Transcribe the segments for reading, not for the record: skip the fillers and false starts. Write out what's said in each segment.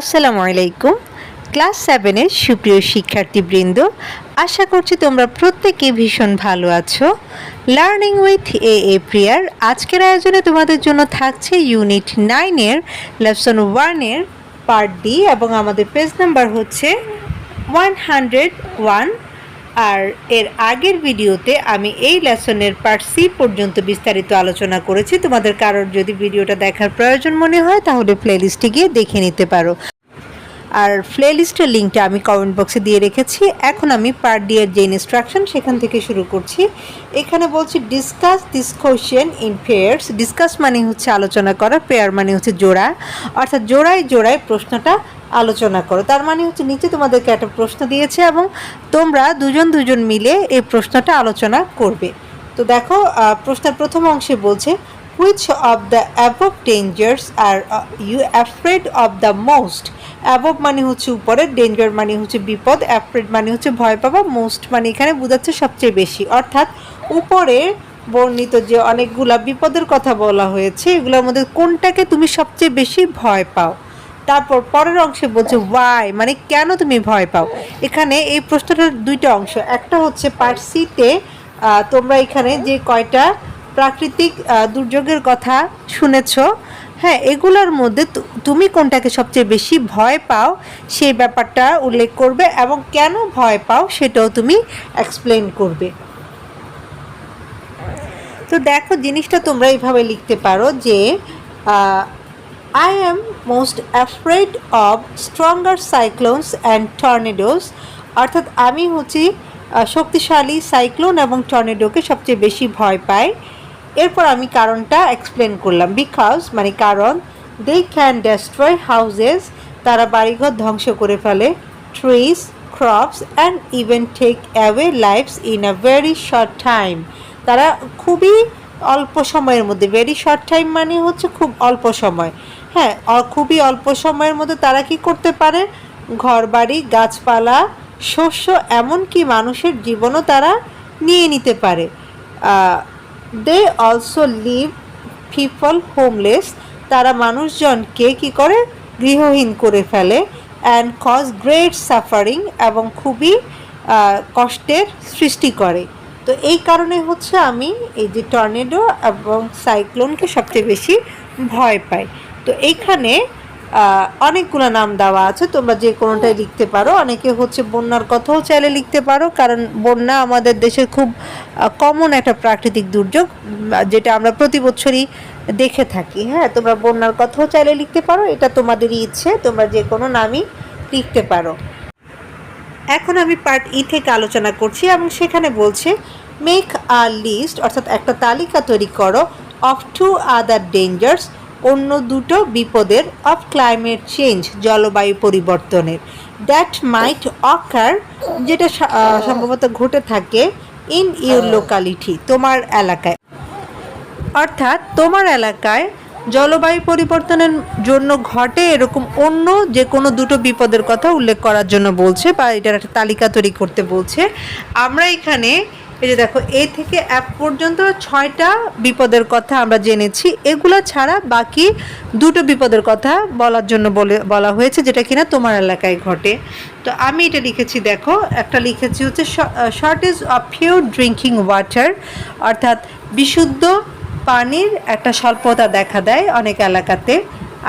আসসালামু আলাইকুম। ক্লাস 7 এর সুপ্রিয় শিক্ষার্থীবৃন্দ, আশা করছি তোমরা প্রত্যেকে ভীষণ ভালো আছো। লার্নিং উইথ প্রিয়ার আজকের আয়োজনে তোমাদের জন্য থাকছে ইউনিট 9 এর লেসন 1 এর পার্ট ডি এবং আমাদের পেজ নাম্বার হচ্ছে 101। আর এর আগের ভিডিওতে আমি এই লেসনের পার্ট সি পর্যন্ত বিস্তারিত আলোচনা করেছি। তোমাদের কারোর যদি ভিডিওটা দেখার প্রয়োজন মনে হয় তাহলে প্লেলিস্টে গিয়ে দেখে নিতে পারো। আর প্লেলিস্টের লিঙ্কটা আমি কমেন্ট বক্সে দিয়ে রেখেছি। এখন আমি পার্ট ডি এর যে ইনস্ট্রাকশন সেখান থেকে শুরু করছি। এখানে বলছি discuss this question in pairs. Discuss মানে হচ্ছে আলোচনা করা, পেয়ার মানে হচ্ছে জোড়া, অর্থাৎ জোড়ায় জোড়ায় প্রশ্নটা আলোচনা করো। তার মানে হচ্ছে নিচে তোমাদেরকে একটা প্রশ্ন দিয়েছে এবং তোমরা দুজন মিলে এই প্রশ্নটা আলোচনা করবে। তো দেখো, প্রশ্নের প্রথম অংশে বলছে which of the above dangers are you afraid of the most. Above মানে হচ্ছে উপরে, ডেঞ্জার মানে হচ্ছে বিপদ, অ্যাফ্রেড মানে হচ্ছে ভয় পাওয়া, মোস্ট মানে এখানে বোঝাচ্ছে সবচেয়ে বেশি। অর্থাৎ উপরে বর্ণিত যে অনেকগুলা বিপদের কথা বলা হয়েছে এগুলোর মধ্যে কোনটাকে তুমি সবচেয়ে বেশি ভয় পাও। তারপর পরের অংশে বলছে ওয়াই মানে কেন তুমি ভয় পাও। এখানে এই প্রশ্নটার দুইটা অংশ, একটা হচ্ছে পার্ট সিতে তোমরা এখানে যে কয়টা প্রাকৃতিক দুর্যোগের কথা শুনেছ, হ্যাঁ, এগুলোর মধ্যে তুমি কোনটাকে সবচেয়ে বেশি ভয় পাও সেই ব্যাপারটা উল্লেখ করবে এবং কেন ভয় পাও সেটাও তুমি এক্সপ্লেন করবে। তো দেখো, জিনিসটা তোমরা এইভাবে লিখতে পারো যে I am most afraid of stronger cyclones and tornadoes। অর্থাৎ আমি হচ্ছি শক্তিশালী সাইক্লোন এবং টর্নেডোকে সবচেয়ে বেশি ভয় পাই। এরপর আমি কারণটা এক্সপ্লেন করলাম। বিকজ মানে কারণ, দে ক্যান ডেস্ট্রয় হাউজেস তারা বাড়িঘর ধ্বংস করে ফেলে, trees, crops and even take away lives in a very short time. তারা খুবই অল্প সময়ের মধ্যে, ভেরি শর্ট টাইম মানে হচ্ছে খুব অল্প সময়, হ্যাঁ, খুবই অল্প সময়ের মধ্যে তারা কি করতে পারে, ঘরবাড়ি, গাছপালা, শস্য, এমনকি মানুষের জীবনও তারা নিয়ে নিতে পারে। They also leave people homeless তারা মানুষজনকে কি করে, গৃহহীন করে ফেলে, অ্যান্ড কজ গ্রেট সাফারিং এবং খুবই কষ্টের সৃষ্টি করে। তো এই কারণে হচ্ছে আমি এই যে টর্নেডো এবং সাইক্লোনকে সবচেয়ে বেশি ভয় পাই। তো এইখানে অনেকগুলো নাম দেওয়া আছে, তোমরা যে কোনোটাই লিখতে পারো। অনেকে হচ্ছে বন্যার কথাও চাইলে লিখতে পারো, কারণ বন্যা আমাদের দেশের খুব কমন একটা প্রাকৃতিক দুর্যোগ যেটা আমরা প্রতি বছরই দেখে থাকি। হ্যাঁ, তোমরা বন্যার কথাও চাইলে লিখতে পারো, এটা তোমাদেরই ইচ্ছে, তোমরা যে কোনো নামই লিখতে পারো। এখন আমি পার্ট ই থেকে আলোচনা করছি এবং সেখানে বলছে মেক আ লিস্ট, অর্থাৎ একটা তালিকা তৈরি করো, অফ 2 আদার ডেঞ্জার্স অন্য দুটো বিপদের, অফ ক্লাইমেট চেঞ্জ জলবায়ু পরিবর্তনের, দ্যাট মাইট অকার যেটা সম্ভবত ঘটে থাকে, ইন ইউর লোকালিটি তোমার এলাকায়। অর্থাৎ তোমার এলাকায় জলবায়ু পরিবর্তনের জন্য ঘটে এরকম অন্য যে কোনো দুটো বিপদের কথা উল্লেখ করার জন্য বলছে, বা এটার একটা তালিকা তৈরি করতে বলছে। আমরা এখানে এই যে দেখো, এ থেকে অ্যাপ পর্যন্ত 6টা বিপদের কথা আমরা জেনেছি। এগুলো ছাড়া বাকি দুটো বিপদের কথা বলার জন্য বলা হয়েছে যেটা কিনা তোমার এলাকায় ঘটে। তো আমি এটা লিখেছি, দেখো, একটা লিখেছি হচ্ছে shortage of pure drinking water, অর্থাৎ বিশুদ্ধ পানির একটা স্বল্পতা দেখা দেয় অনেক এলাকাতে।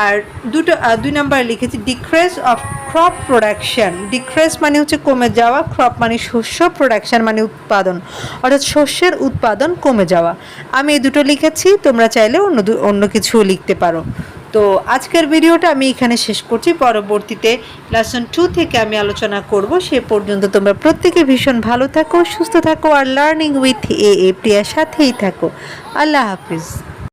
আর 2 নম্বরে লিখেছি decrease of crop production. Decrease মানে হচ্ছে কমে যাওয়া, ক্রপ মানে শস্য, প্রোডাকশন মানে উৎপাদন, অর্থাৎ শস্যের উৎপাদন কমে যাওয়া। আমি এই দুটো লিখেছি, তোমরা চাইলে অন্য কিছুও লিখতে পারো। তো আজকের ভিডিওটা আমি এখানে শেষ করছি। পরবর্তীতে লেসন 2 থেকে আমি আলোচনা করব। সে পর্যন্ত তোমরা প্রত্যেকে ভীষণ ভালো থাকো, সুস্থ থাকো আর লার্নিং উইথ প্রিয়ার সাথেই থাকো। আল্লাহ হাফিজ।